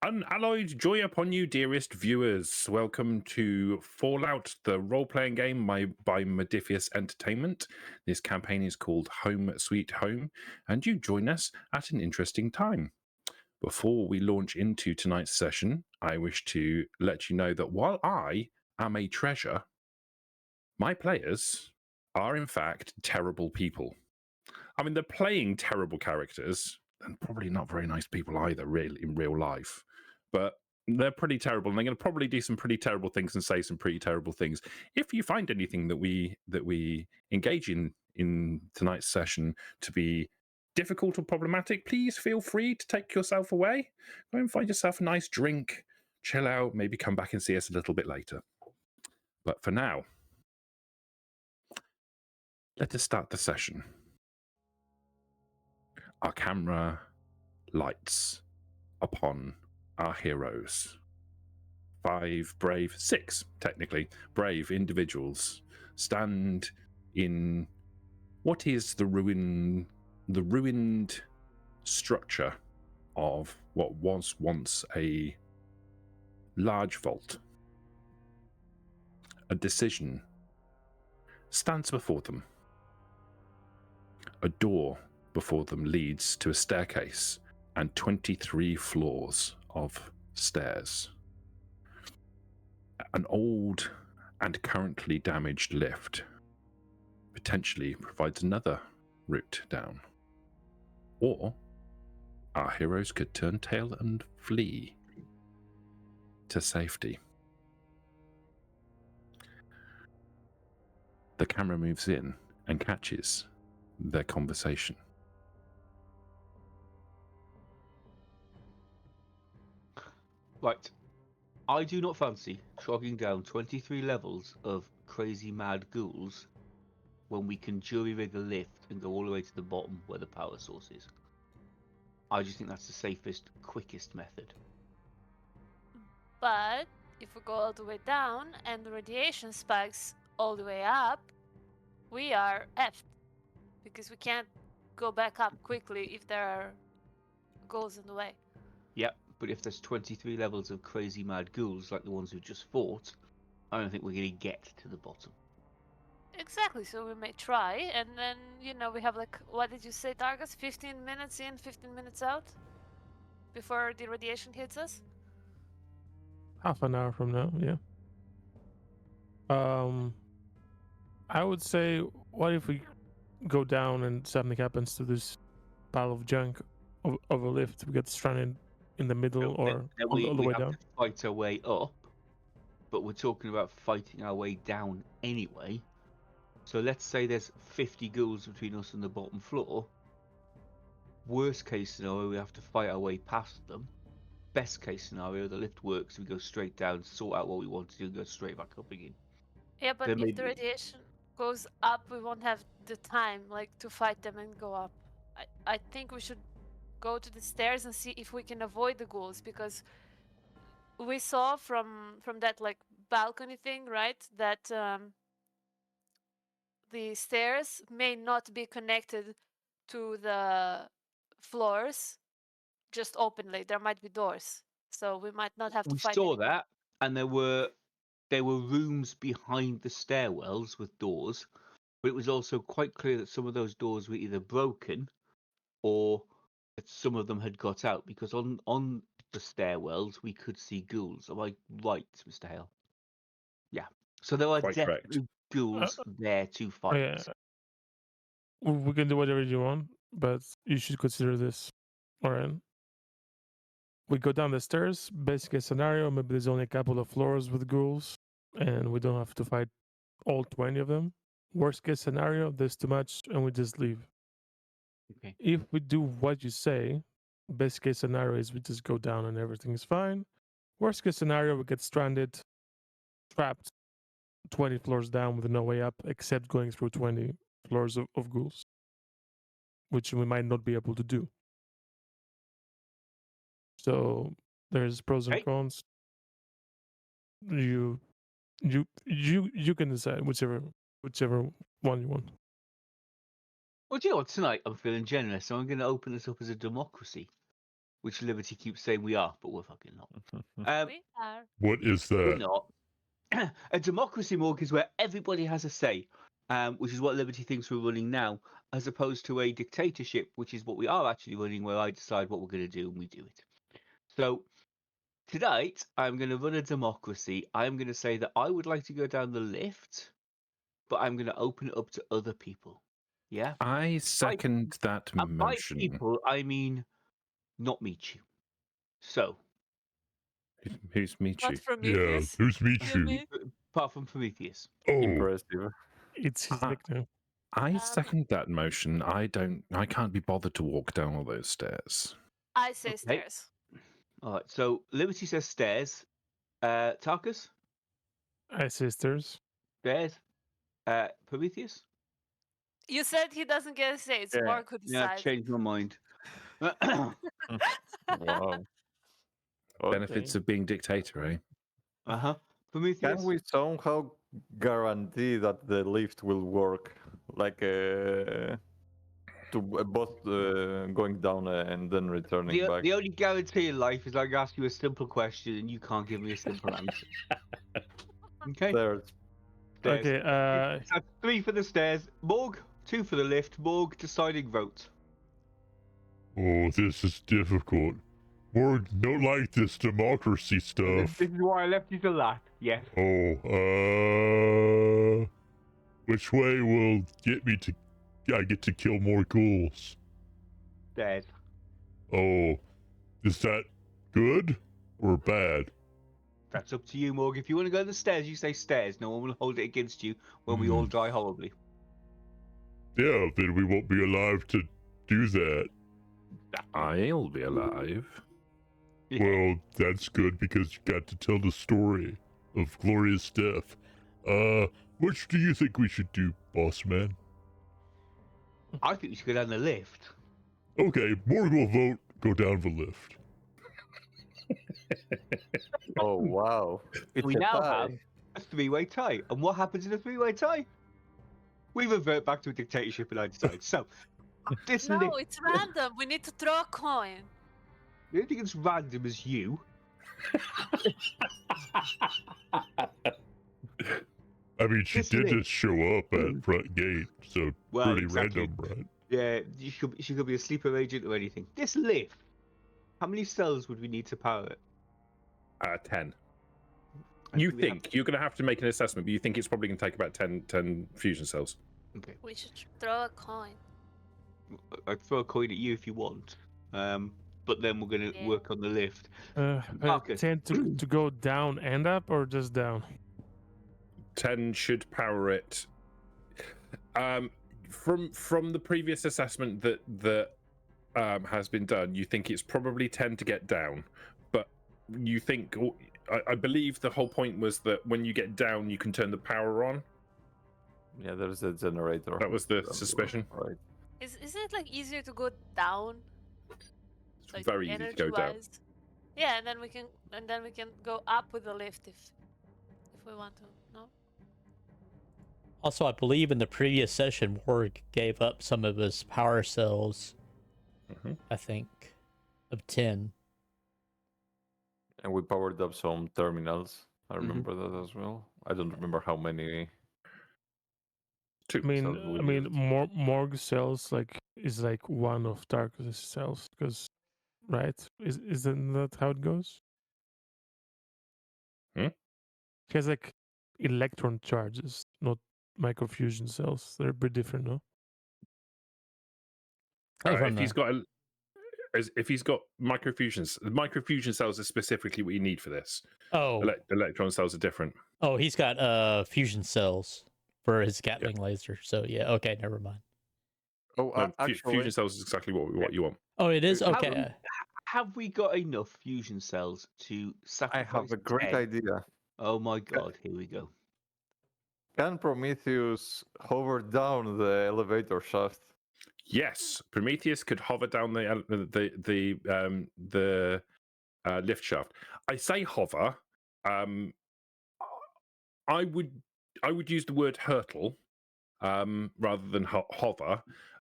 Unalloyed joy upon you, dearest viewers. Welcome to Fallout, the role-playing game by Modifius Entertainment. This campaign is called Home Sweet Home, and you join us at an interesting time. Before we launch into tonight's session, I wish to let you know that while I am a treasure, my players are in fact terrible people. I mean, they're playing terrible characters, and probably not very nice people either, really, in real life. But they're pretty terrible, and they're going to probably do some pretty terrible things and say some pretty terrible things. If you find anything that we engage in tonight's session to be difficult or problematic, please feel free to take yourself away. Go and find yourself a nice drink, chill out, maybe come back and see us a little bit later. But for now, let us start the session. Our camera lights upon our heroes. Six, technically, brave individuals stand in what is the ruined structure of what was once a large vault. A decision stands before them. A door before them leads to a staircase and 23 floors of stairs. An old and currently damaged lift potentially provides another route down. Or our heroes could turn tail and flee to safety. The camera moves in and catches their conversation. Right. I do not fancy trogging down 23 levels of crazy mad ghouls when we can jury rig a lift and go all the way to the bottom where the power source is. I just think that's the safest, quickest method. But if we go all the way down and the radiation spikes all the way up, we are effed. Because we can't go back up quickly if there are ghouls in the way. Yep, but if there's 23 levels of crazy mad ghouls like the ones we just fought, I don't think we're going to get to the bottom. Exactly, so we may try, and then, we have what did you say, Targus? 15 minutes in, 15 minutes out? Before the radiation hits us? Half an hour from now, yeah. I would say, what if we go down and something happens to this pile of junk of a lift? We get stranded in the middle or all the way down? To fight our way up, but we're talking about fighting our way down anyway. So let's say there's 50 ghouls between us and the bottom floor. Worst case scenario, we have to fight our way past them. Best case scenario, the lift works, we go straight down, sort out what we want to do, and go straight back up again. Yeah, but if the radiation goes up, we won't have the time to fight them and go up. I think we should go to the stairs and see if we can avoid the ghouls, because we saw from that balcony thing, right, that the stairs may not be connected to the floors just openly. There might be doors, so we might not have to fight. We saw that, and there were rooms behind the stairwells with doors, but it was also quite clear that some of those doors were either broken or that some of them had got out, because on the stairwells we could see ghouls. Am I right, Mr. Hale? Yeah. So there are definitely ghouls there to fight. Yeah. We can do whatever you want, but you should consider this. All right. We go down the stairs. Best case scenario, maybe there's only a couple of floors with ghouls, and we don't have to fight all 20 of them. Worst case scenario, there's too much, and we just leave. Okay. If we do what you say, best case scenario is we just go down and everything is fine. Worst case scenario, we get stranded, trapped 20 floors down with no way up, except going through 20 floors of ghouls, which we might not be able to do. So there's pros and cons. You can decide whichever one you want. Well, do you know what? Tonight I'm feeling generous, so I'm going to open this up as a democracy. which Liberty keeps saying we are, but we're fucking not. We are. What is We're that? not. A democracy, Morg, is where everybody has a say, which is what Liberty thinks we're running now, as opposed to a dictatorship, which is what we are actually running, where I decide what we're going to do and we do it. So tonight, I'm going to run a democracy. I'm going to say that I would like to go down the lift, but I'm going to open it up to other people. Yeah? I second that And by motion. people, I mean not Michu. So, Who's Not Michi? Yeah, Prometheus. who's You Michu? mean? apart from Prometheus. Oh, Impressive. It's his Ah. nickname. I second that motion. I can't be bothered to walk down all those stairs. I say Okay. stairs. All right, so Liberty says stairs. Tarkus? I sisters. Stairs. Prometheus? You said he doesn't get a say. It's Yeah. Mark who Yeah, I've decides. changed my mind. Wow. Benefits of being dictator, eh? Uh-huh. Prometheus? Can we somehow guarantee that the lift will work? Like both going down and then returning back? The only guarantee in life is I can ask you a simple question and you can't give me a simple answer. Okay? There's Stairs. Okay, So 3 for the stairs. Morg, 2 for the lift. Morg, deciding vote. oh, this is difficult. More don't like this democracy stuff. This is why I left you to last. Yes. Oh, which way will get me to? I get to kill more ghouls. Stairs. Oh, is that good or bad? That's up to you, Morg. If you want to go to the stairs, you say stairs. No one will hold it against you when we all die horribly. Yeah, then we won't be alive to do that. I'll be alive. Yeah. Well, that's good because you got to tell the story of glorious death. Which do you think we should do, boss man? I think we should go down the lift. Okay, Morgan will vote. Go down the lift. oh wow. It's We a now tie. have a 3-way tie. And what happens in a 3-way tie? We revert back to a dictatorship and I decide. So, this No, lift, it's random. We need to throw a coin. the only thing that's random is you. I mean, she This did lift. just show up at front gate, so Well, pretty exactly. random, right? Yeah, she could be a sleeper agent or anything. This lift, how many cells would we need to power it? 10. I You we have- think you're going to have to make an assessment, but you think it's probably going to take about 10 fusion cells. Okay. We should throw a coin. I'd throw a coin at you if you want. But then we're going to Yeah. work on the lift. Marcus. 10 to go down and up or just down? 10 should power it. From the previous assessment that has been done, you think it's probably 10 to get down, but you think I believe the whole point was that when you get down, you can turn the power on. Yeah, there's a generator. That was the suspicion. Right. Isn't it like easier to go down? It's Like very easy to go down. energy-wise? Yeah, and then we can go up with the lift if we want to. No. Also, I believe in the previous session, Morg gave up some of his power cells. Mhm. I think of 10. And we powered up some terminals. I remember that as well. I don't remember how many. Two. I mean, cells we I mean, used. Morg cells is like one of Tarkus' cells, because right? Isn't that how it goes? Hmm? He has like electron charges, not microfusion cells. They're a bit different, no? If he's got microfusions, the microfusion cells are specifically what you need for this. Oh, Electron cells are different. oh, he's got fusion cells for his Gatling laser. So yeah, okay, never mind. Oh, No, actually, fusion cells is exactly what you want. Oh, it is How- okay. Have we got enough fusion cells to I sacrifice have a great 10? idea. Oh my god, here we go. Can Prometheus hover down the elevator shaft? Yes, Prometheus could hover down the lift shaft. I say hover. I would use the word hurtle rather than hover.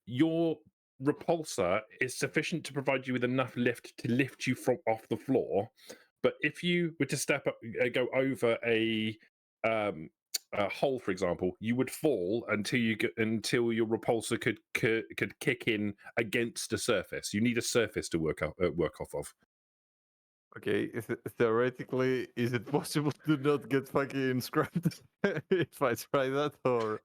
Your repulsor is sufficient to provide you with enough lift to lift you from off the floor. But if you were to step up, go over a hole, for example, you would fall until your repulsor could kick in against a surface. You need a surface to work off of. Okay, theoretically, is it possible to not get fucking scrapped if I try that, or?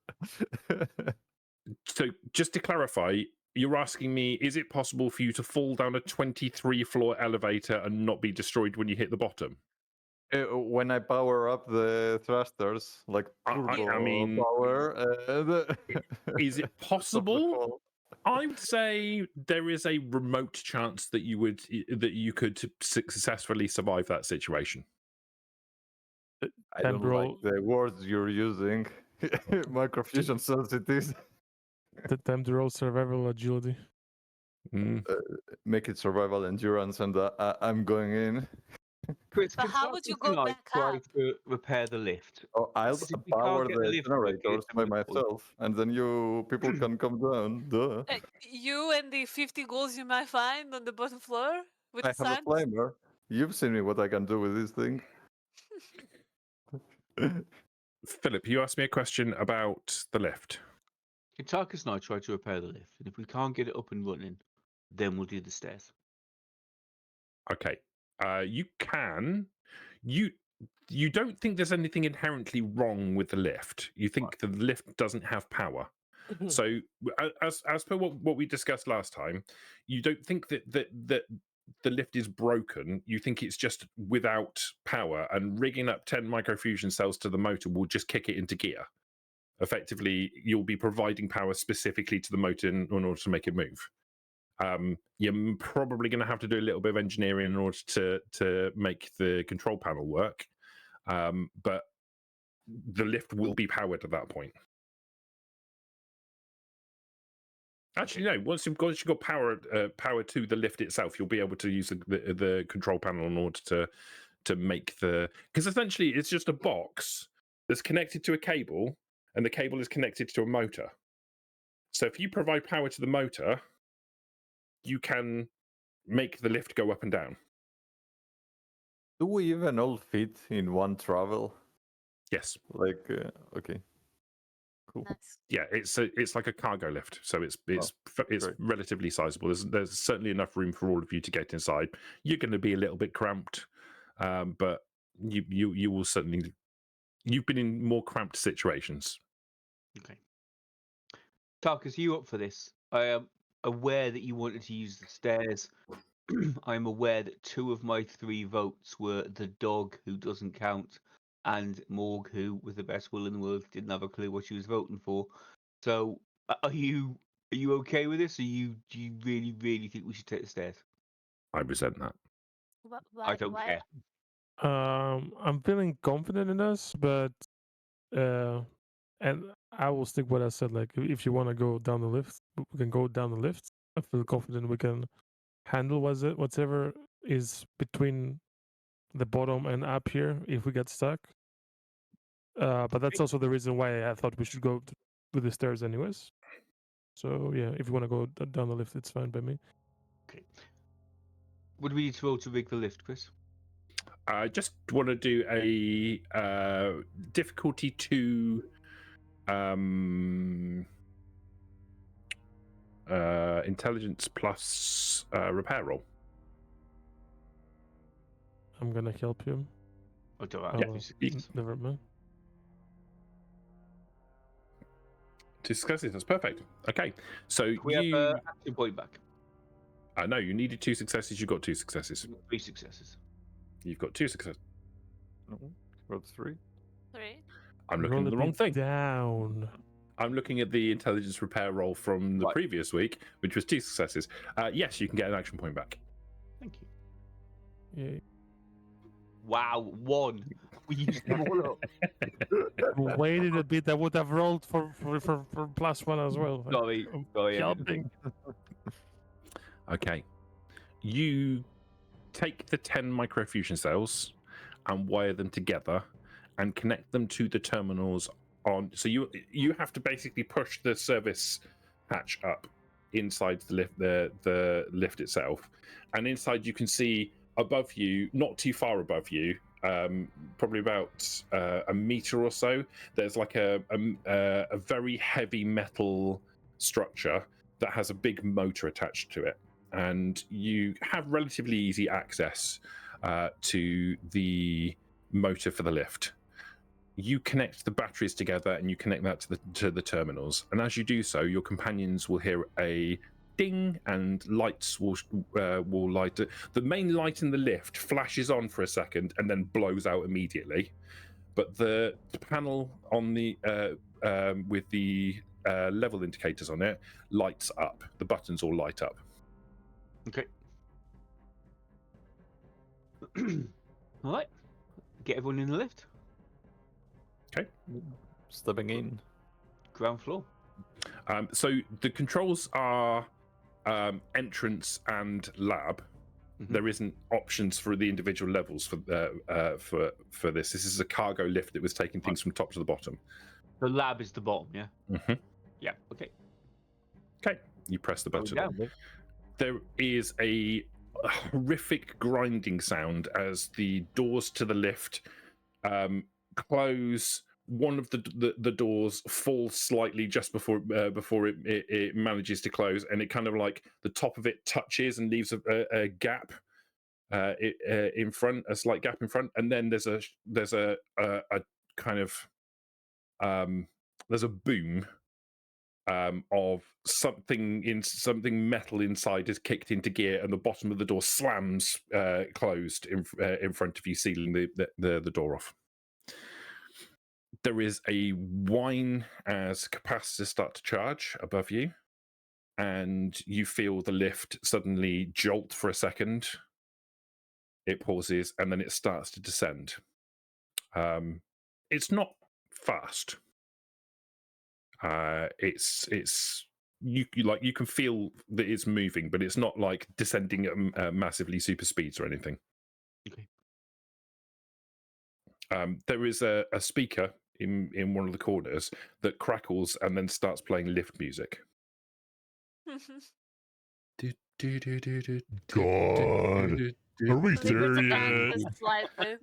So, just to clarify, you're asking me, is it possible for you to fall down a 23-floor elevator and not be destroyed when you hit the bottom? When I power up the thrusters, like turbo power, is it possible? I would say there is a remote chance that you could successfully survive that situation. I don't like the words you're using. Microfusion sensitivities. The time to roll survival agility. Make it survival endurance, and I'm going in. Chris, But how would you go back try up? to repair the lift? Oh, I'll Because if we can't power get the lift working, generators by then we'll fall. myself, and then you people can come down. Duh. You and the 50 ghouls you might find on the bottom floor with I the have a sand? flamer. You've seen me what I can do with this thing. Philip, you asked me a question about the lift. Tarkus and I try to repair the lift, and if we can't get it up and running, then we'll do the stairs. Okay. You can. You don't think there's anything inherently wrong with the lift. You think the lift doesn't have power. So, as per what we discussed last time, you don't think that the lift is broken. You think it's just without power, and rigging up 10 microfusion cells to the motor will just kick it into gear. Effectively, you'll be providing power specifically to the motor in order to make it move. You're probably going to have to do a little bit of engineering in order to make the control panel work, but the lift will be powered at that point. Actually, no. Once you've got power to the lift itself, you'll be able to use the control panel in order to make because essentially it's just a box that's connected to a cable, and the cable is connected to a motor. So if you provide power to the motor, you can make the lift go up and down. Do we even all fit in one travel? Yes. Like, okay. Cool. Nice. Yeah, it's like a cargo lift, so it's great. relatively sizable. There's certainly enough room for all of you to get inside. You're going to be a little bit cramped, but you will certainly. You've been in more cramped situations. Okay. Tarkus, are you up for this? I am aware that you wanted to use the stairs. I'm aware that 2 of my 3 votes were the dog, who doesn't count, and Morg, who, with the best will in the world, didn't have a clue what she was voting for. So, are you okay with this? Do you really, really think we should take the stairs? I resent that. I don't care. I'm feeling confident in us, but and I will stick what I said. Like, if you want to go down the lift, we can go down the lift. I feel confident we can handle whatever is between the bottom and up here if we get stuck. But that's also the reason why I thought we should go with the stairs anyways. So yeah, if you want to go down the lift, it's fine by me. Okay. Would we need to roll to rig the lift, Chris? I just want to do a difficulty 2 intelligence plus repair roll. I'm gonna help you. Oh, do Never mind. 2 successes. That's perfect. Okay, so we have action point back. No, you needed 2 successes. You got 2 successes. 3 successes. You've got 2 successes. Got 3. 3. I'm looking at the wrong thing. Down. I'm looking at the intelligence repair roll from the previous week, which was 2 successes. Yes, you can get an action point back. Thank you. Yeah. Wow, 1. We used them all up. Waited a bit. I would have rolled for +1 as well. Sorry. Helping. Okay. You take the 10 microfusion cells and wire them together and connect them to the terminals on. So you have to basically push the service hatch up inside the lift itself, and inside you can see above you, not too far above you, probably about a meter or so. There's like a very heavy metal structure that has a big motor attached to it, and you have relatively easy access to the motor for the lift. You connect the batteries together and you connect that to the terminals, and as you do so, your companions will hear a ding and lights will light. The main light in the lift flashes on for a second and then blows out immediately, but the panel on the with the level indicators on it lights up. The buttons all light up. Okay. All right. Get everyone in the lift. Okay. Stepping in. Ground floor. So the controls are entrance and lab. Mhm. There isn't options for the individual levels for this. This is a cargo lift that was taking things from top to the bottom. The lab is the bottom, yeah? Mm-hmm. Yeah, okay. Okay, you press the Go button. down, Vic. There is a horrific grinding sound as the doors to the lift close. One of the doors falls slightly just before it manages to close, and it kind of like the top of it touches and leaves a gap in front, a slight gap in front, and then there's a kind of there's a boom of something metal inside is kicked into gear, and the bottom of the door slams closed in front of you, sealing the door off. There is a whine as capacitors start to charge above you, and you feel the lift suddenly jolt for a second. It pauses, and then it starts to descend. It's not fast. It's you can feel that it's moving, but it's not like descending at massively super speeds or anything. Okay. There is a speaker in one of the corners that crackles and then starts playing lift music. God. Are we there yet? Slightly.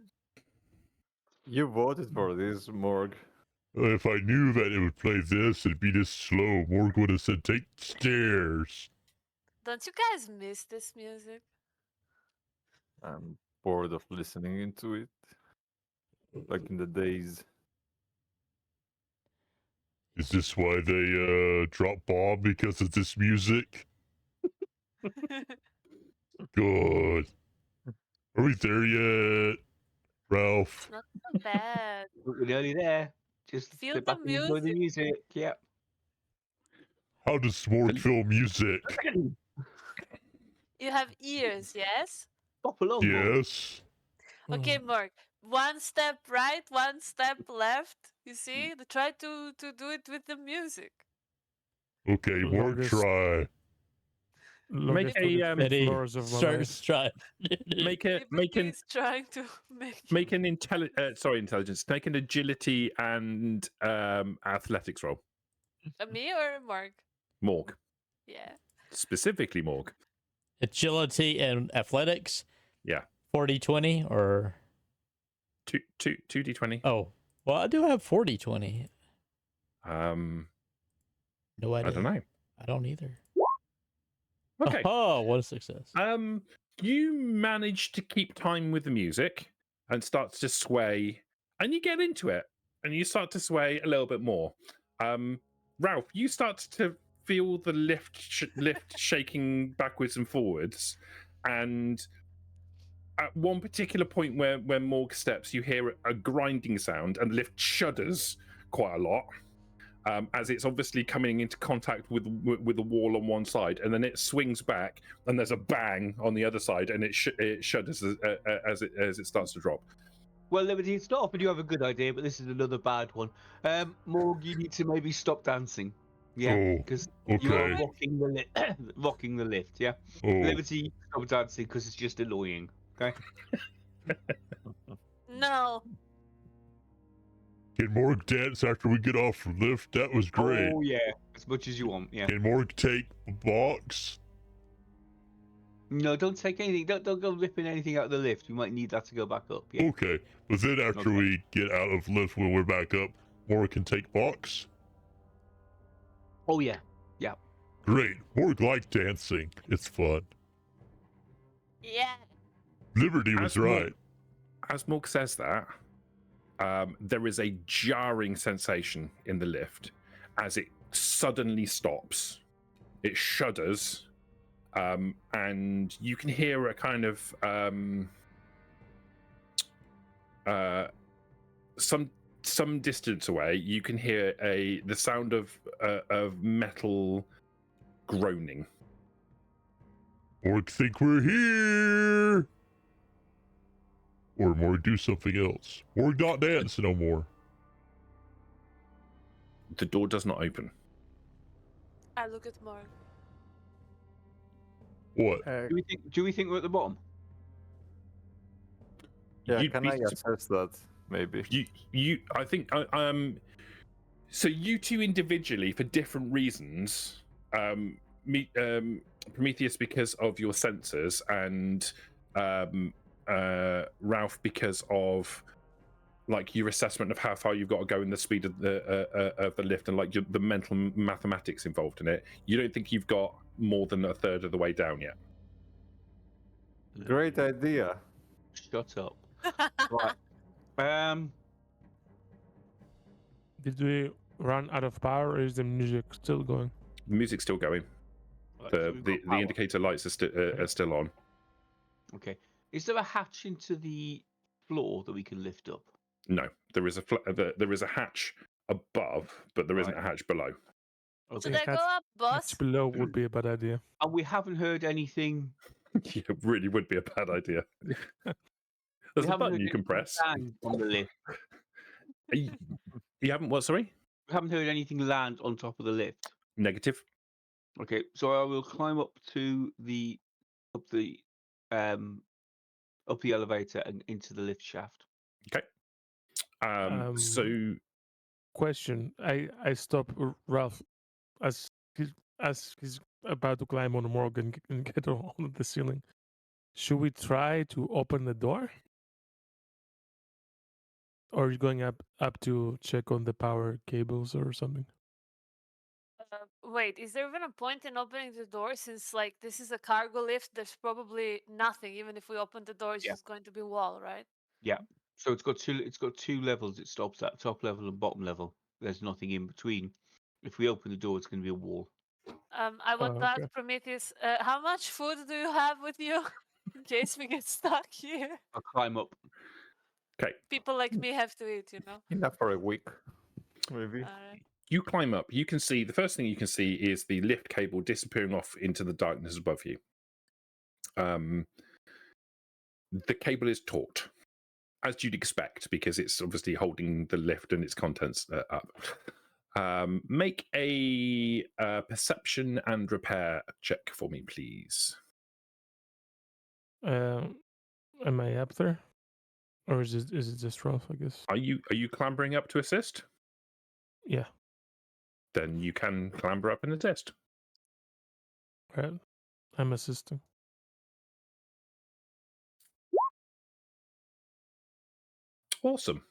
You voted for this, Morg. If I knew that it would play this, it'd be this slow. Morg would have said, take stairs. Don't you guys miss this music? I'm bored of listening into it. Like in the days. Is this why they drop bomb because of this music? God. Are we there yet, Ralph? Not so bad. We're nearly there. Just Feel sit the back and enjoy the music. Yeah. How does Morg feel music? You have ears, yes? Pop along, Morg. Yes. Okay, Mark. One step right, one step left. You see? Try to do it with the music. Okay, Morg, Longest- try. Longest a, 23 Eddie, floors of my starts trying. Make an He's trying to make intelligence. Make an agility and athletics roll. me or Mark? Morg, Yeah. specifically Morg. Agility and athletics. Yeah. 40-20 or 2d20. oh, well, I do have 40-20. No idea. I don't know. I don't either. Okay. Oh, what a success. You manage to keep time with the music and starts to sway, and you get into it, and you start to sway a little bit more. Ralph, you start to feel the lift shaking backwards and forwards, and at one particular point where Morg steps, you hear a grinding sound, and the lift shudders quite a lot. As it's obviously coming into contact with the wall on one side, and then it swings back, and there's a bang on the other side, and it shudders as it starts to drop. Well, Liberty, it's not often you have a good idea, but this is another bad one. Morg, you need to maybe stop dancing. Yeah, Oh, because okay. you're rocking the lift. Yeah, Oh, Liberty, stop dancing because it's just annoying. Okay. No. Can Morg dance after we get off the lift? That was great. Oh yeah, as much as you want. Yeah. Can Morg take a box? No, don't take anything. Don't go ripping anything out of the lift. We might need that to go back up. Yeah. Okay, but then after Okay. we get out of lift when we're back up, Morg can take box? Oh yeah. Great. Morg likes dancing. It's fun. Yeah. Liberty was right. As Morg says that, there is a jarring sensation in the lift as it suddenly stops. It shudders, and you can hear a kind of some distance away. You can hear the sound of metal groaning. Morg think we're here. Or Morg do something else. Morg not dance no more. The door does not open. I look at Morg. What? Do we think we're at the bottom? Yeah, You'd can be I assess that? Maybe. I think so you two individually for different reasons, Prometheus because of your sensors, and Ralph because of like your assessment of how far you've got to go and the speed of the lift, and like the mental mathematics involved in it. You don't think you've got more than a third of the way down yet. Great idea. Shut up. Right. Did we run out of power, or is the music still going? The music's still going. Right, so The we've got power. indicator lights are still on. Okay. Is there a hatch into the floor that we can lift up? No, there is there is a hatch above, but there isn't a hatch below. Okay. Should I go up, boss? Hatch below would be a bad idea. And we haven't heard anything. Yeah, it really would be a bad idea. We There's a haven't button heard you can anything press. land on the lift. You haven't what? Sorry. We haven't heard anything land on top of the lift. Negative. Okay, so I will climb up to the up the elevator and into the lift shaft. Okay. So Question: I stop Ralph as he's about to climb on the morgue and get on the ceiling. Should we try to open the door, or are you going up to check on the power cables or something? Wait, is there even a point in opening the door since like this is a cargo lift? There's probably nothing. Even if we open the door, it's Yeah. just going to be wall, right? So it's got two levels. It stops at top level and bottom level. There's nothing in between. If we open the door, it's going to be a wall. I want to okay. ask Prometheus, how much food do you have with you in case we get stuck here? I'll climb up. okay, People like me have to eat, you know. Enough for a week, maybe. Alright. you climb up. You can see the first thing you can see is the lift cable disappearing off into the darkness above you. The cable is taut, as you'd expect, because it's obviously holding the lift and its contents up. Make a perception and repair check for me, please. Am I up there, or is it just Ralph? I guess. Are you clambering up to assist? Yeah. Then you can clamber up and assist. Right. I'm assisting. Awesome.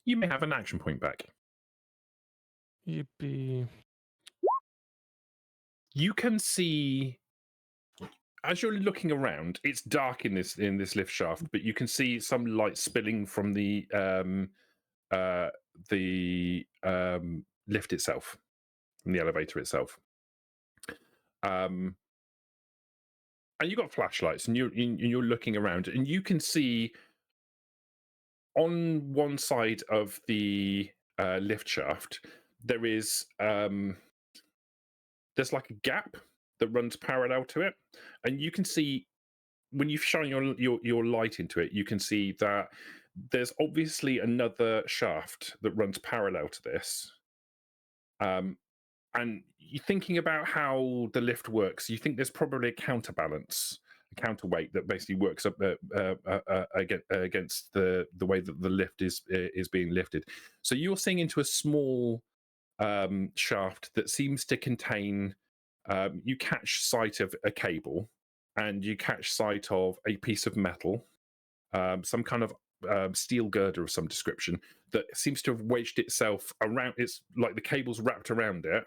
You may have an action point back. Yippee! You can see, as you're looking around, it's dark in this lift shaft, but you can see some light spilling from the lift itself, from the elevator itself. And you've got flashlights, and you're looking around, and you can see on one side of the lift shaft there is there's like a gap that runs parallel to it, and you can see when you shine your light into it, you can see that there's obviously another shaft that runs parallel to this. And you're thinking about how the lift works. You think there's probably a counterbalance counterweight that basically works up against the way that the lift is being lifted. So you're seeing into a small shaft that seems to contain. You catch sight of a cable, and you catch sight of a piece of metal, some kind of steel girder of some description that seems to have wedged itself around. It's like the cable's wrapped around it,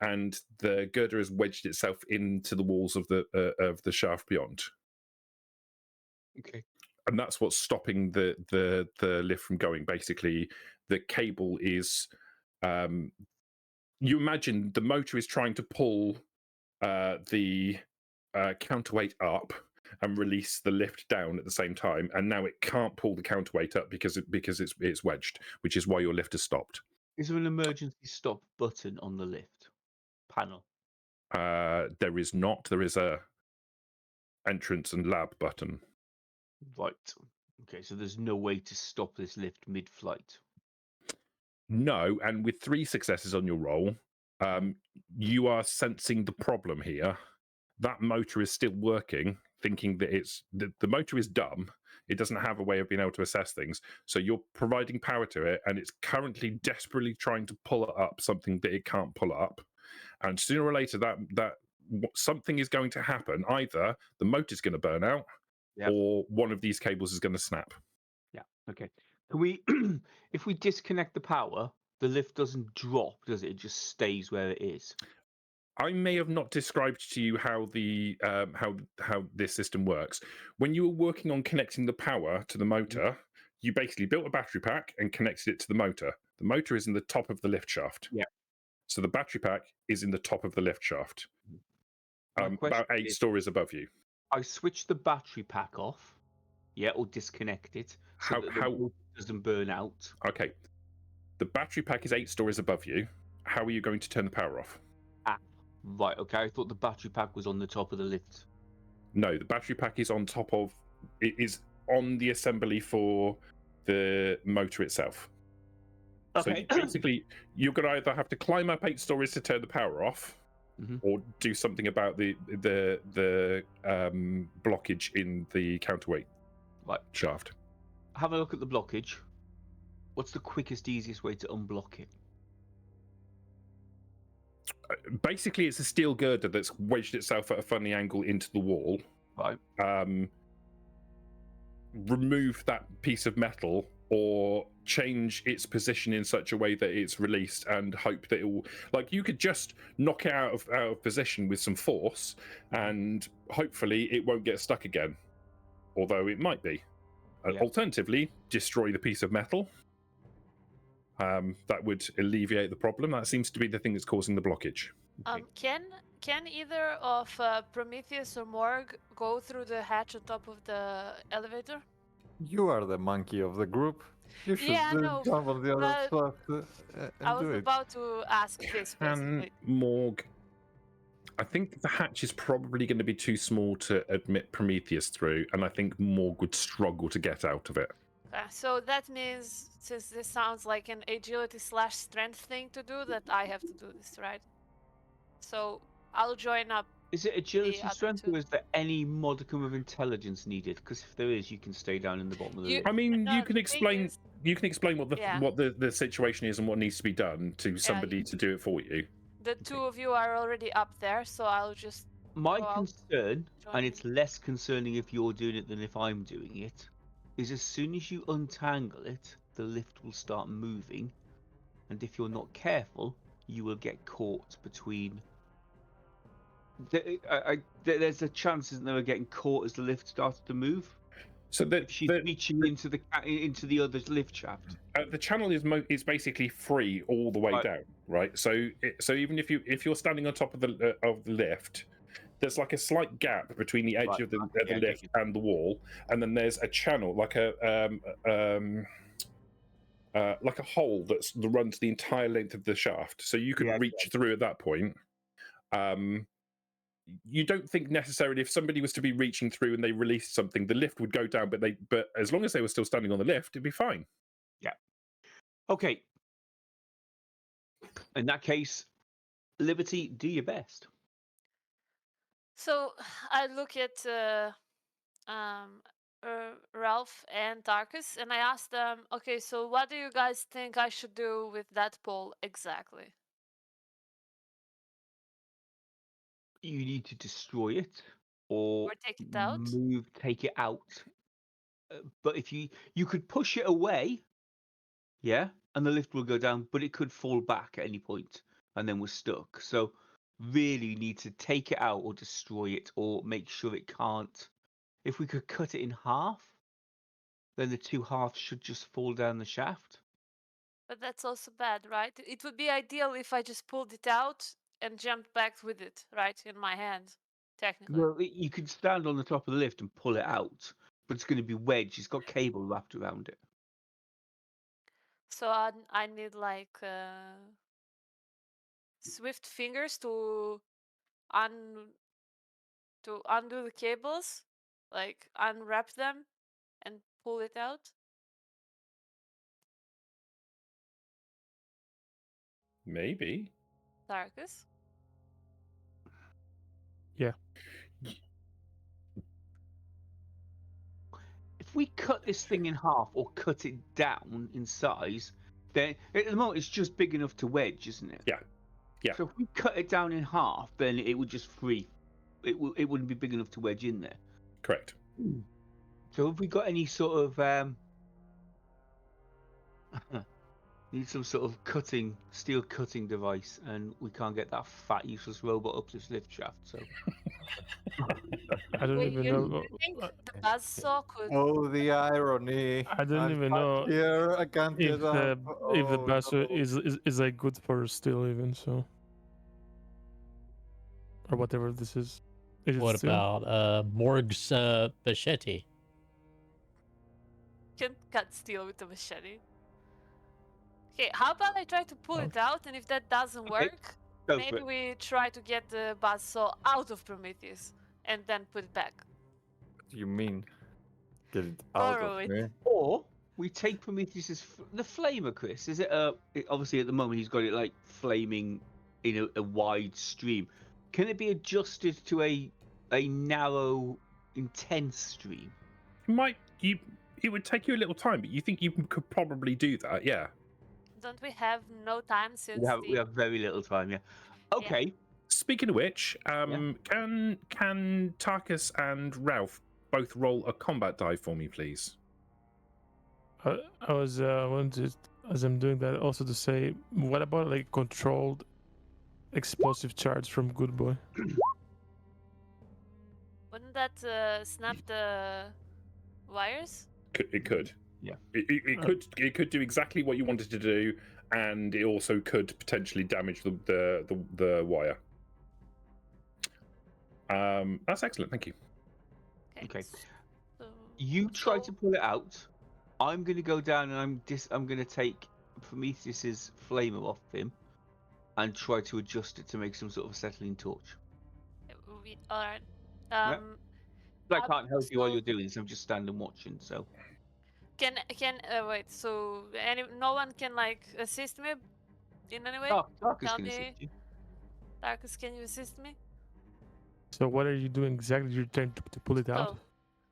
and the girder has wedged itself into the walls of the shaft beyond. Okay. And that's what's stopping the lift from going. Basically, the cable is. You imagine the motor is trying to pull the counterweight up and release the lift down at the same time, and now it can't pull the counterweight up because it's wedged, which is why your lift has stopped. Is there an emergency stop button on the lift panel? There is not. There is a entrance and lab button. Right. Okay, so there's no way to stop this lift mid-flight. No, and with 3 successes on your roll, you are sensing the problem here. That motor is still working, thinking that the motor is dumb. It doesn't have a way of being able to assess things. So you're providing power to it, and it's currently desperately trying to pull up something that it can't pull up. And sooner or later, that something is going to happen. Either the motor's going to burn out, or one of these cables is going to snap. Yeah. Okay. Can we, if we disconnect the power, the lift doesn't drop, does it? It just stays where it is. I may have not described to you how the how this system works. When you were working on connecting the power to the motor, you basically built a battery pack and connected it to the motor. The motor is in the top of the lift shaft. Yeah. So the battery pack is in the top of the lift shaft, about 8 stories above you. I switched the battery pack off, or disconnect it, so that the motor doesn't burn out. Okay. The battery pack is 8 stories above you. How are you going to turn the power off? Right, okay. I thought the battery pack was on the top of the lift. No, the battery pack is on top of. It is on the assembly for the motor itself. Okay. So basically, you're going to either have to climb up 8 stories to turn the power off, or do something about the blockage in the counterweight shaft. Have a look at the blockage. What's the quickest, easiest way to unblock it? Basically, it's a steel girder that's wedged itself at a funny angle into the wall. Right. Remove that piece of metal, or change its position in such a way that it's released, and hope that it will. Like, you could just knock it out of position with some force, and hopefully it won't get stuck again. Although it might be. Alternatively, destroy the piece of metal. That would alleviate the problem. That seems to be the thing that's causing the blockage. Can either of Prometheus or Morg go through the hatch on top of the elevator? You are the monkey of the group. You should jump on the other side and I was do it. about to ask this, basically. Morg, I think the hatch is probably going to be too small to admit Prometheus through, and I think Morg would struggle to get out of it. So that means, since this sounds like an agility/strength thing to do, that I have to do this, right? So I'll join up. Is it agility strength, or is there any modicum of intelligence needed? Because if there is, you can stay down in the bottom of the lift. I mean, you can explain. You can explain what the situation is and what needs to be done to somebody to do it for you. The two of you are already up there, so I'll just. My concern, and it's less concerning if you're doing it than if I'm doing it, is as soon as you untangle it, the lift will start moving, and if you're not careful, you will get caught between. There's a chance, isn't there, of getting caught as the lift starts to move? So that she's reaching into the other lift shaft. The channel is basically free all the way down, right? So even if you're standing on top of the lift, there's like a slight gap between the edge of the lift and the wall, and then there's a channel, like a hole that runs the entire length of the shaft, so you can reach through at that point. You don't think necessarily if somebody was to be reaching through and they released something, the lift would go down, but as long as they were still standing on the lift, it'd be fine. Yeah. Okay. In that case, Liberty, do your best. So I look at Ralph and Tarkus, and I ask them, okay, so what do you guys think I should do with that pole exactly? You need to destroy it or take it out? take it out. But if you could push it away, yeah, and the lift will go down, but it could fall back at any point, and then we're stuck. So really, you need to take it out or destroy it, or make sure it can't. If we could cut it in half, then the two halves should just fall down the shaft. But that's also bad, right? It would be ideal if I just pulled it out and jumped back with it, right, in my hand, technically. Well, you could stand on the top of the lift and pull it out, but it's going to be wedged. It's got cable wrapped around it. So I need like swift fingers to undo the cables, like unwrap them and pull it out. Maybe. Tarkus? Yeah. If we cut this thing in half or cut it down in size, then at the moment it's just big enough to wedge, isn't it? Yeah. Yeah. So if we cut it down in half, then it would just free. It wouldn't be big enough to wedge in there. Correct. So have we got any sort of need some sort of steel cutting device, and we can't get that fat useless robot up this lift shaft. So I don't Wait, even you know. think the buzzsaw could? Oh, the irony! I don't I'm even stuck know here. I can't if get up. the Oh, basso no. is like good for steel even so, or whatever this is. Is it What steel? about Morg's machete? Can cut steel with a machete. Okay, how about I try to pull it out, and if that doesn't Okay, work, go for maybe it. we try to get the buzzsaw out of Prometheus and then put it back. What do you mean? Get it out Borrow of it. me? Or we take Prometheus's the flamer, Chris. Is it obviously at the moment he's got it like flaming in a wide stream. Can it be adjusted to a narrow, intense stream? It would take you a little time, but you think you could probably do that, yeah. Don't we have no time since We have very little time, yeah. Okay. Speaking of which, can Tarkus and Ralph both roll a combat die for me, please? I was wanted as I'm doing that also to say, what about like controlled explosive charge from Good Boy? Wouldn't that snap the wires? It could. Yeah. It could do exactly what you wanted to do, and it also could potentially damage the wire. That's excellent. Thank you. Okay. So, You try to pull it out. I'm going to go down and I'm going to take Prometheus's flamer off him and try to adjust it to make some sort of acetylene torch. all right. Yeah. But I can't help you while so- you're doing this. I'm just standing watching. So Can wait? So no one can like assist me in any way? Tarkus Tell can me. assist you. Tarkus, can you assist me? So what are you doing exactly? You're trying to pull it out? So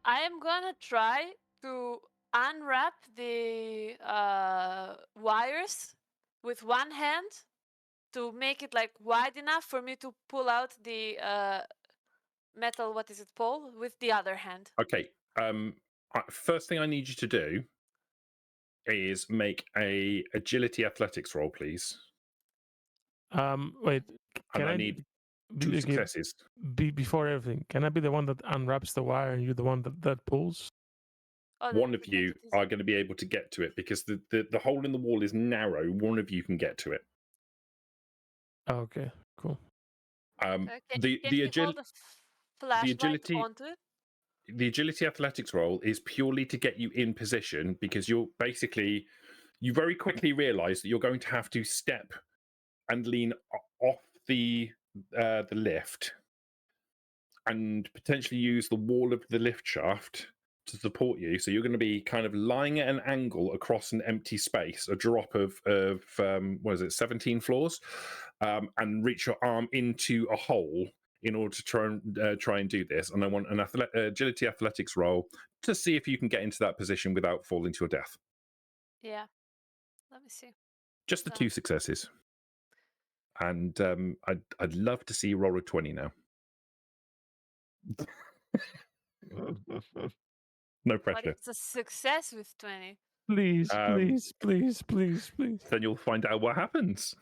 I am gonna try to unwrap the wires with one hand to make it like wide enough for me to pull out the metal, what is it, pole, with the other hand. Okay. First thing I need you to do is make a agility athletics roll, please. Wait. And I need 2 successes. Before everything, can I be the one that unwraps the wire and you're the one that pulls? Oh, One of you are going to be able to get to it because the hole in the wall is narrow. One of you can get to it. Okay, cool. The flashlight onto it? The agility athletics roll is purely to get you in position because you very quickly realize that you're going to have to step and lean off the lift and potentially use the wall of the lift shaft to support you. So you're going to be kind of lying at an angle across an empty space, a drop of 17 floors, and reach your arm into a hole in order to try and do this, and I want an agility athletics roll to see if you can get into that position without falling to your death. Yeah. Let me see. Just the Done. 2 successes, and I'd love to see you roll a 20 now. No But pressure. it's a success with 20. Please, Um, please, please, please, please. Then you'll find out what happens.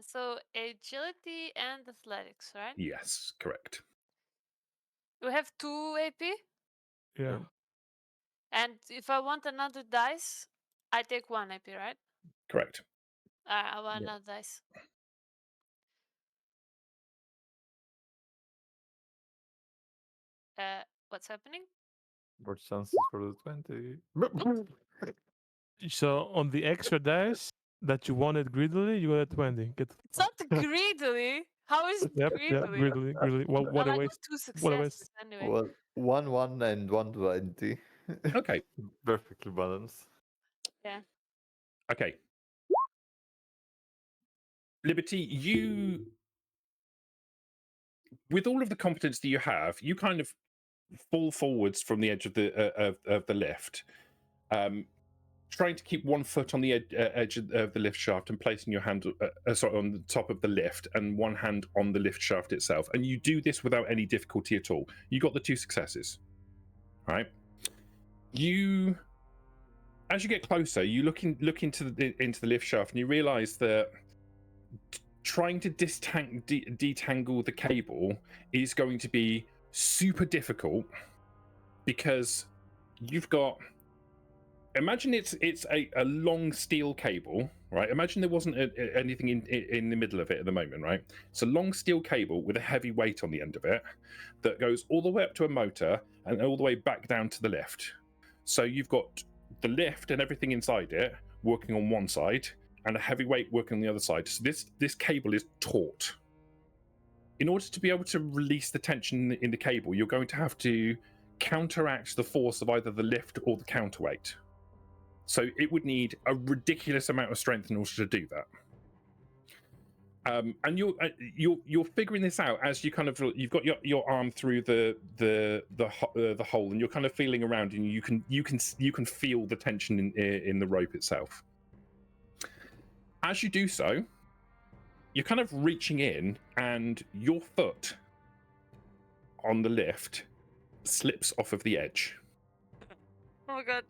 So agility and athletics, right? Yes, correct. We have 2 AP, Yeah. and if I want another dice, I take 1 AP, right? Correct. I want Yeah. another dice. What's happening? More chances for the 20. So on the extra dice that you wanted greedily, you got a 20. Get It's not greedily. How is it yep, yeah, greedily? greedily. Well, what Well, a I got waste. 2 What a waste. successes anyway. Well, 1 and 120. Okay. Perfectly balanced. Yeah. Okay. Liberty, you, with all of the competence that you have, you kind of fall forwards from the edge of the lift, trying to keep 1 foot on the edge of the lift shaft and placing your hand sorry, on the top of the lift and 1 hand on the lift shaft itself. And you do this without any difficulty at all. You got the 2 successes, right? You, as you get closer, you look into the lift shaft and you realize that trying to detangle the cable is going to be super difficult because you've got, imagine it's a long steel cable, right? Imagine there wasn't anything in the middle of it at the moment, right? It's a long steel cable with a heavy weight on the end of it that goes all the way up to a motor and all the way back down to the lift. So you've got the lift and everything inside it working on one side and a heavy weight working on the other side. So this cable is taut. In order to be able to release the tension in the cable, you're going to have to counteract the force of either the lift or the counterweight. So it would need a ridiculous amount of strength in order to do that. And you're figuring this out as you kind of, you've got your arm through the hole and you're kind of feeling around and you can feel the tension in the rope itself. As you do so, you're kind of reaching in and your foot on the lift slips off of the edge. Oh my god.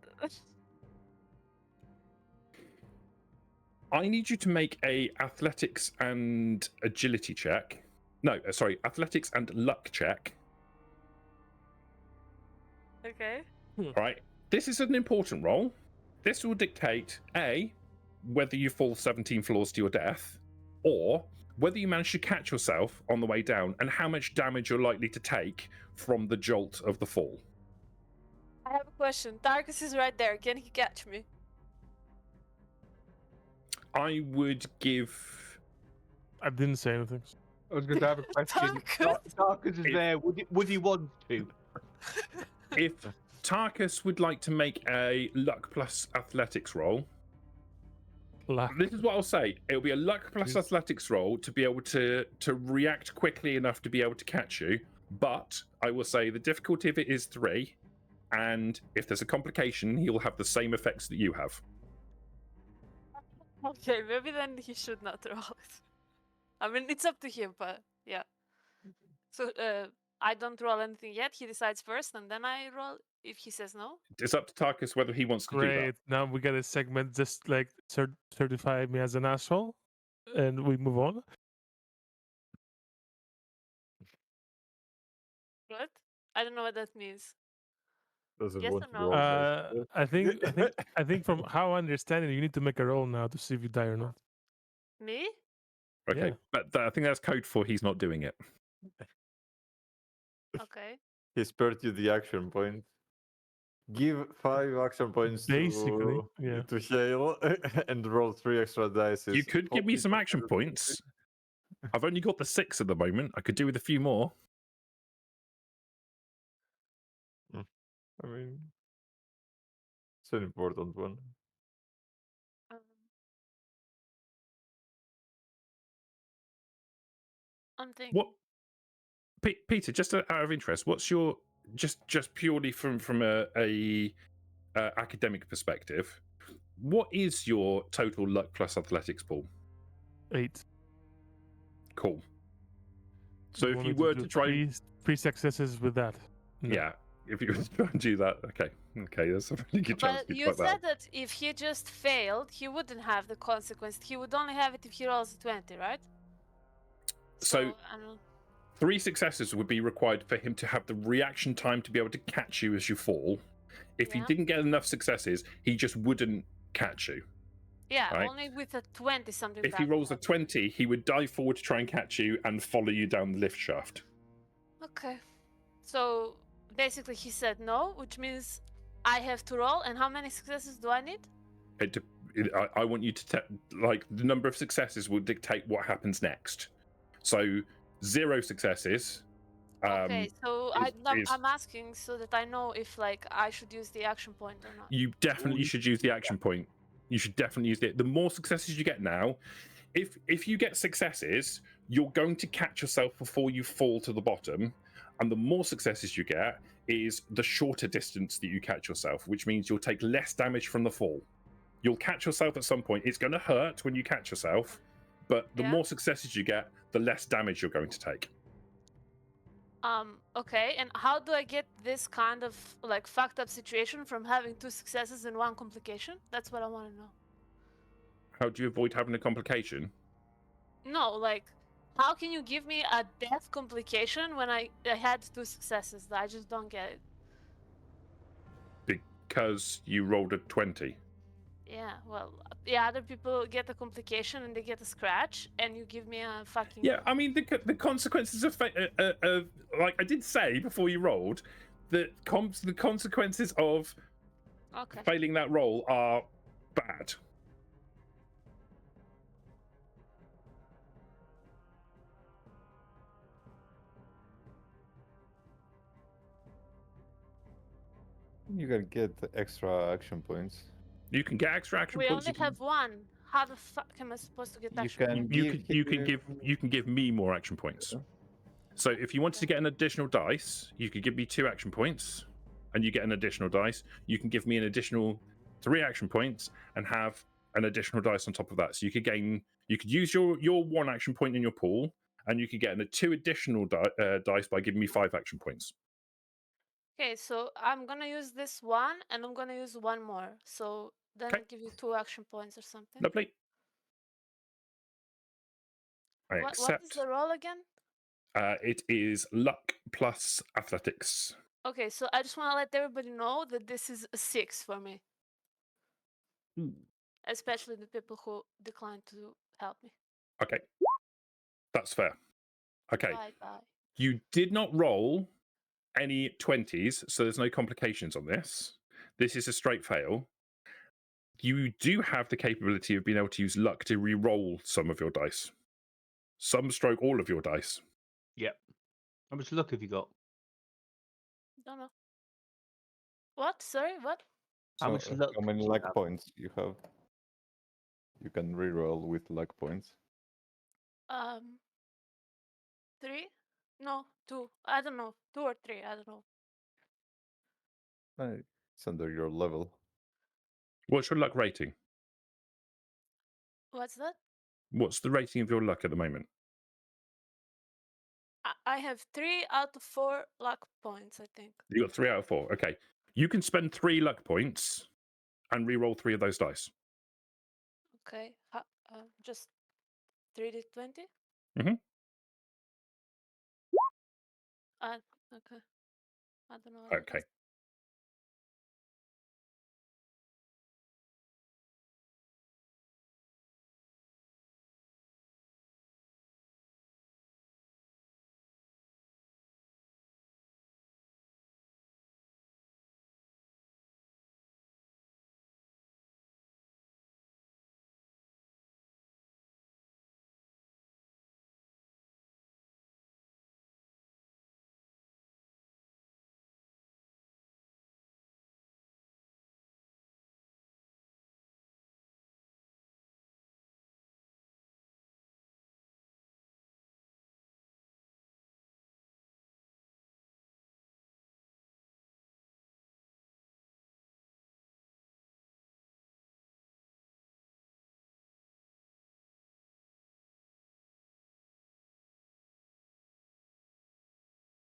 I need you to make a athletics and agility check. No, sorry, athletics and luck check. Okay. All right. This is an important roll. This will dictate A, whether you fall 17 floors to your death, or whether you manage to catch yourself on the way down and how much damage you're likely to take from the jolt of the fall. I have a question. Tarkus is right there. Can he catch me? I would give. I didn't say anything. I was going to have a question. Tarkus. Tarkus is If- there. Would he want to? If Tarkus would like to make a luck plus athletics roll, Luck. this is what I'll say. It'll be a luck plus athletics roll to be able to react quickly enough to be able to catch you. But I will say the difficulty of it is 3, and if there's a complication, he'll have the same effects that you have. Okay, maybe then he should not roll it. I mean, it's up to him, but yeah. So I don't roll anything yet. He decides first, and then I roll if he says no. It's up to Tarkus whether he wants to do that. Great. Now we get a segment just like certify me as an asshole, and we move on. What? I don't know what that means. Doesn't Yes want or to no? roll dice. I think from how I understand it, you need to make a roll now to see if you die or not. Me? Okay, Yeah. but I think that's code for he's not doing it. Okay. He spared you the action point. Give 5 action points Basically, yeah. to Hale and roll 3 extra dice. You could give me some action points. I've only got the 6 at the moment. I could do with a few more. I mean, it's an important one. Um, I'm thinking. Peter, just out of interest, what's your just purely from a academic perspective? What is your total luck plus athletics pool? 8. Cool. So You if want you me were do to try, three successes with that. No. yeah, if you were to try and do that, okay, there's a really good chance But you'd you fuck that said up. that if he just failed, he wouldn't have the consequence. He would only have it if he rolls a 20, right? So I don't know. 3 successes would be required for him to have the reaction time to be able to catch you as you fall. If he Yeah. didn't get enough successes, he just wouldn't catch you. Yeah, right? only with a 20 something. If he rolls a 20, he would dive forward to try and catch you and follow you down the lift shaft. Okay. So basically he said no, which means I have to roll. And how many successes do I need? I want you to like the number of successes will dictate what happens next. So 0 successes. Okay, so is- I'm asking so that I know if like I should use the action point or not. You definitely should use the action point. You should definitely use it. The more successes you get now, if you get successes, you're going to catch yourself before you fall to the bottom, and the more successes you get is the shorter distance that you catch yourself, which means you'll take less damage from the fall. You'll catch yourself at some point. It's going to hurt when you catch yourself, but the more successes you get, the less damage you're going to take. Okay, and how do I get this kind of like fucked up situation from having 2 successes and 1 complication? That's what I want to know. How do you avoid having a complication? No, like, how can you give me a death complication when I had 2 successes? I just don't get it. Because you rolled a 20. Yeah, well, the other people get a complication and they get a scratch, and you give me a fucking... Yeah, I mean, the consequences of like I did say before you rolled, that the consequences of failing that roll are bad. You can get extra action points. You can get extra action points. We only have 1. How the fuck am I supposed to get action points? You can give me more action points. So if you wanted to get an additional dice, you could give me 2 action points, and you get an additional dice. You can give me an additional 3 action points and have an additional dice on top of that. So you could use your 1 action point in your pool, and you could get 2 additional dice by giving me 5 action points. Okay, so I'm gonna use this 1, and I'm gonna use 1 more. So then I'll give you 2 action points or something. Lovely. What is the roll again? It is luck plus athletics. Okay, so I just want to let everybody know that this is a 6 for me. Especially the people who declined to help me. Okay. That's fair. Okay. Bye. You did not roll any 20s, so there's no complications on this. This is a straight fail. You do have the capability of being able to use luck to re-roll some of your dice. Some stroke all of your dice. Yep. How much luck have you got? Don't know. What? Sorry, what? So, How much luck how many do you luck have? points you have? You can reroll with luck points. 3? No, 2. I don't know. 2 or 3, I don't know. It's under your level. What's your luck rating? What's that? What's the rating of your luck at the moment? I have 3 out of 4 luck points, I think. You got 3 out of 4. Okay. You can spend 3 luck points and re-roll 3 of those dice. Okay. Just 3d20? Mhm. Okay. I don't know. Okay.